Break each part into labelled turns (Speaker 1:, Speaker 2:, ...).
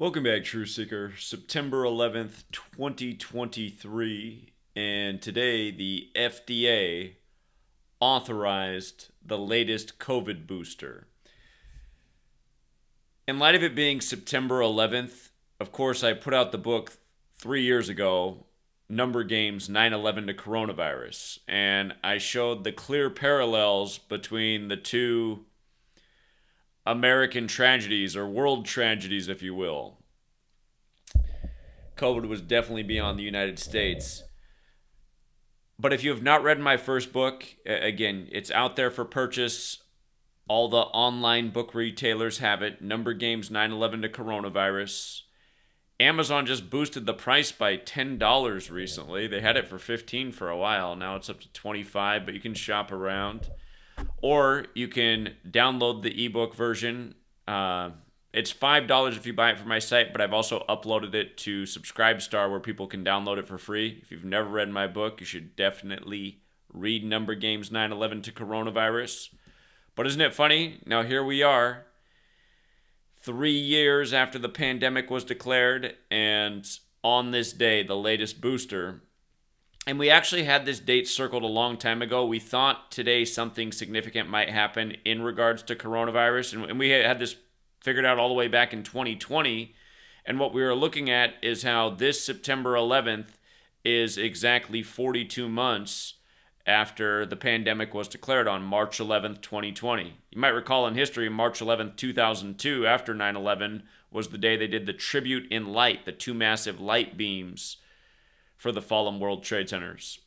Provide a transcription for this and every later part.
Speaker 1: Welcome back, True Seeker. September 11th, 2023. And today, the FDA authorized the latest COVID booster. In light of it being September 11th, of course, I put out the book 3 years ago, Number Games 9/11 to Coronavirus. And I showed the clear parallels between the two American tragedies, or world tragedies, if you will. COVID was definitely beyond the United States. But if you have not read my first book, again, it's out there for purchase. All the online book retailers have it. Number Games 9/11 to Coronavirus. Amazon just boosted the price by $10 recently. They had it for $15 for a while. Now it's up to $25, but you can shop around. Or you can download the ebook version. It's $5 if you buy it from my site, but I've also uploaded it to Subscribestar where people can download it for free. If you've never read my book, you should definitely read Number Games 9/11 to Coronavirus. But isn't it funny? Now here we are, 3 years after the pandemic was declared, and on this day, the latest booster. And we actually had this date circled a long time ago. We thought today something significant might happen in regards to coronavirus. And we had this figured out all the way back in 2020. And what we were looking at is how this September 11th is exactly 42 months after the pandemic was declared on March 11th, 2020. You might recall in history, March 11th, 2002, after 9/11, was the day they did the tribute in light, the two massive light beams for the fallen World Trade Centers.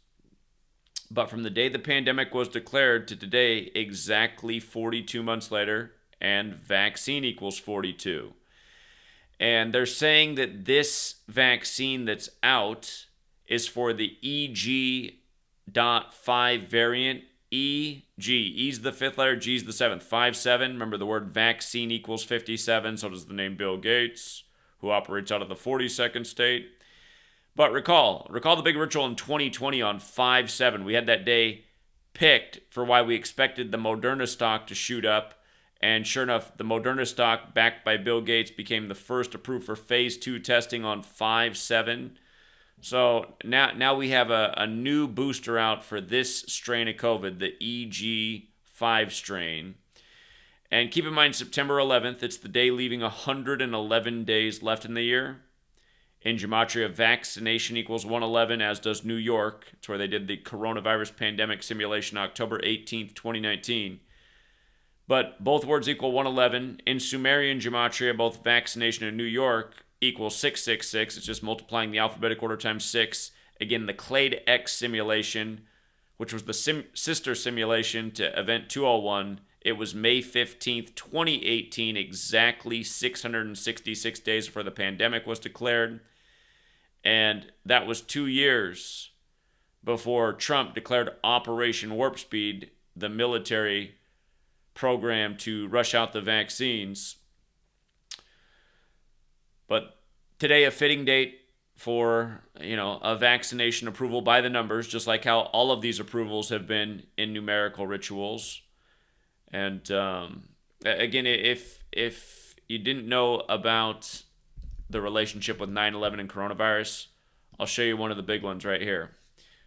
Speaker 1: But from the day the pandemic was declared to today, exactly 42 months later, and vaccine equals 42. And they're saying that this vaccine that's out is for the EG.5 variant. E's the fifth letter, G's the seventh. 57. Remember, the word vaccine equals 57, so does the name Bill Gates, who operates out of the 42nd state. But recall the big ritual in 2020 on 5/7. We had that day picked for why we expected the Moderna stock to shoot up. And sure enough, the Moderna stock, backed by Bill Gates, became the first approved for phase 2 testing on 5/7. So now we have a new booster out for this strain of COVID, the EG5 strain. And keep in mind, September 11th, it's the day leaving 111 days left in the year. In Gematria, vaccination equals 111, as does New York. It's where they did the coronavirus pandemic simulation October 18th, 2019. But both words equal 111. In Sumerian Gematria, both vaccination and New York equal 666. It's just multiplying the alphabetic order times 6. Again, the Clade X simulation, which was the sister simulation to Event 201, it was May 15th, 2018, exactly 666 days before the pandemic was declared. And that was 2 years before Trump declared Operation Warp Speed, the military program to rush out the vaccines. But today, a fitting date for, a vaccination approval by the numbers, just like how all of these approvals have been in numerical rituals. And again, if you didn't know about the relationship with 9/11 and coronavirus, I'll show you one of the big ones right here.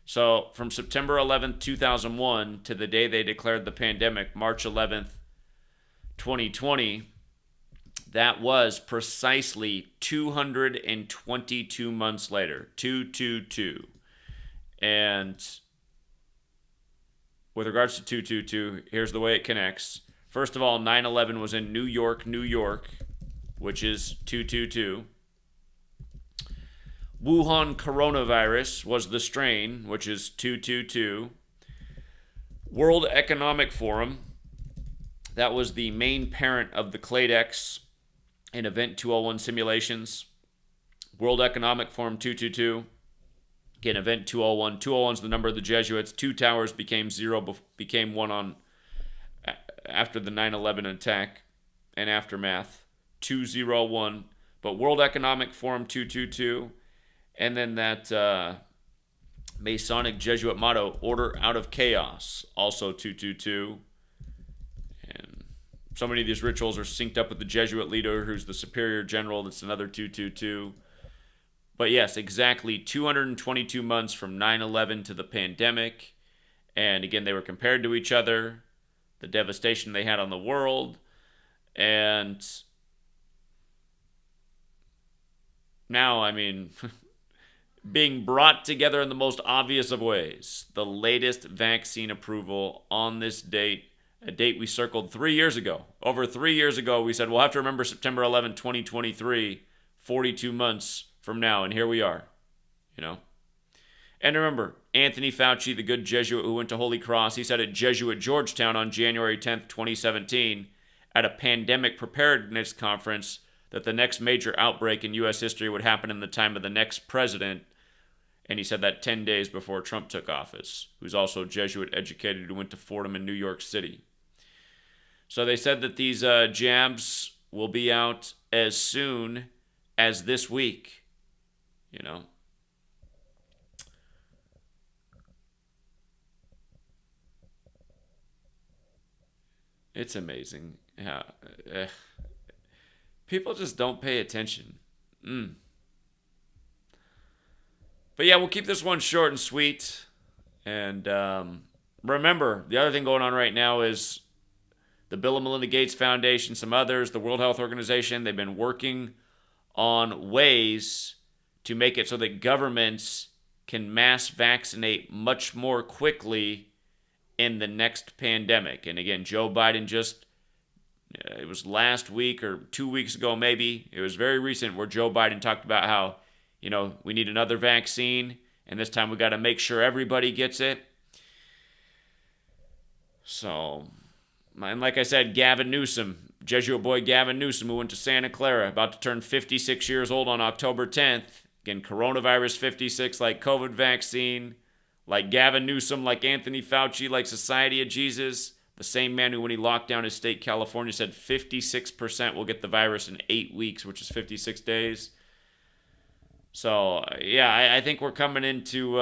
Speaker 1: So from September 11th, 2001 to the day they declared the pandemic, March 11th, 2020, that was precisely 222 months later, 222. And with regards to 222, here's the way it connects. First of all, 9/11 was in New York, New York, which is 222. Wuhan coronavirus was the strain, which is 222. World Economic Forum, that was the main parent of the Clade X in Event 201 simulations. World Economic Forum 222. Again, Event 201. 201 is the number of the Jesuits. 2 towers became 0, became 1 after the 9/11 attack and aftermath. 201. But World Economic Forum 222. And then that Masonic Jesuit motto, order out of chaos, also 222. And so many of these rituals are synced up with the Jesuit leader, who's the superior general. That's another 222. But yes, exactly 222 months from 9/11 to the pandemic. And again, they were compared to each other, the devastation they had on the world. And now, I mean, being brought together in the most obvious of ways. The latest vaccine approval on this date, a date we circled 3 years ago. Over 3 years ago, we said we'll have to remember September 11, 2023, 42 months from now, and here we are, you know. And remember, Anthony Fauci, the good Jesuit who went to Holy Cross, he said at Jesuit Georgetown on January 10th, 2017, at a pandemic preparedness conference, that the next major outbreak in U.S. history would happen in the time of the next president. And he said that 10 days before Trump took office, who's also Jesuit educated, who went to Fordham in New York City. So they said that these jabs will be out as soon as this week, you know. It's amazing how people just don't pay attention. But yeah, we'll keep this one short and sweet. And remember, the other thing going on right now is the Bill and Melinda Gates Foundation, some others, the World Health Organization, they've been working on ways to make it so that governments can mass vaccinate much more quickly in the next pandemic. And again, Joe Biden just, it was last week or 2 weeks ago maybe, it was very recent, where Joe Biden talked about how, you know, we need another vaccine, and this time we got to make sure everybody gets it. So, and like I said, Gavin Newsom, Jesuit boy Gavin Newsom, who went to Santa Clara, about to turn 56 years old on October 10th. Again, coronavirus 56, like COVID vaccine, like Gavin Newsom, like Anthony Fauci, like Society of Jesus. The same man who, when he locked down his state, California, said 56% will get the virus in 8 weeks, which is 56 days. So, yeah, I think we're coming into,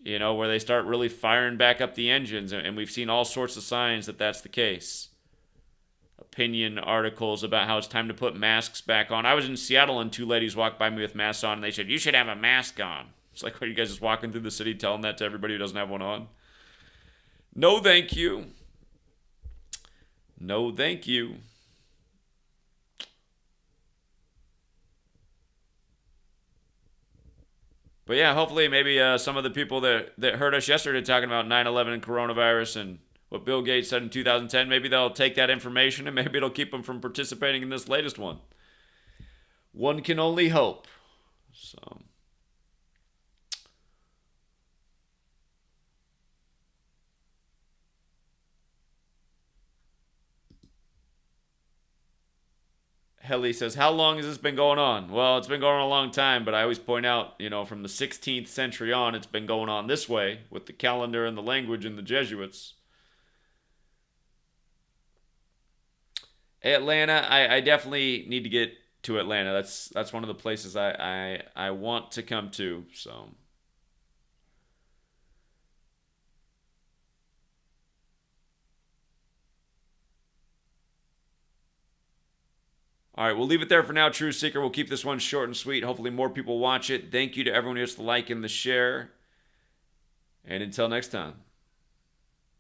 Speaker 1: you know, where they start really firing back up the engines. And we've seen all sorts of signs that that's the case. Opinion articles about how it's time to put masks back on. I was in Seattle and two ladies walked by me with masks on, and they said, "You should have a mask on." It's like, what, are you guys just walking through the city telling that to everybody who doesn't have one on? No, thank you. No, thank you. But yeah, hopefully maybe some of the people that heard us yesterday talking about 9/11 and coronavirus and what Bill Gates said in 2010, maybe they'll take that information and maybe it'll keep them from participating in this latest one. One can only hope. So, Helly says, how long has this been going on? Well, it's been going on a long time, but I always point out, you know, from the 16th century on, it's been going on this way with the calendar and the language and the Jesuits. Atlanta, I definitely need to get to Atlanta. That's one of the places I want to come to. So, all right, we'll leave it there for now, True Seeker. We'll keep this one short and sweet. Hopefully more people watch it. Thank you to everyone who hits the like and the share. And until next time.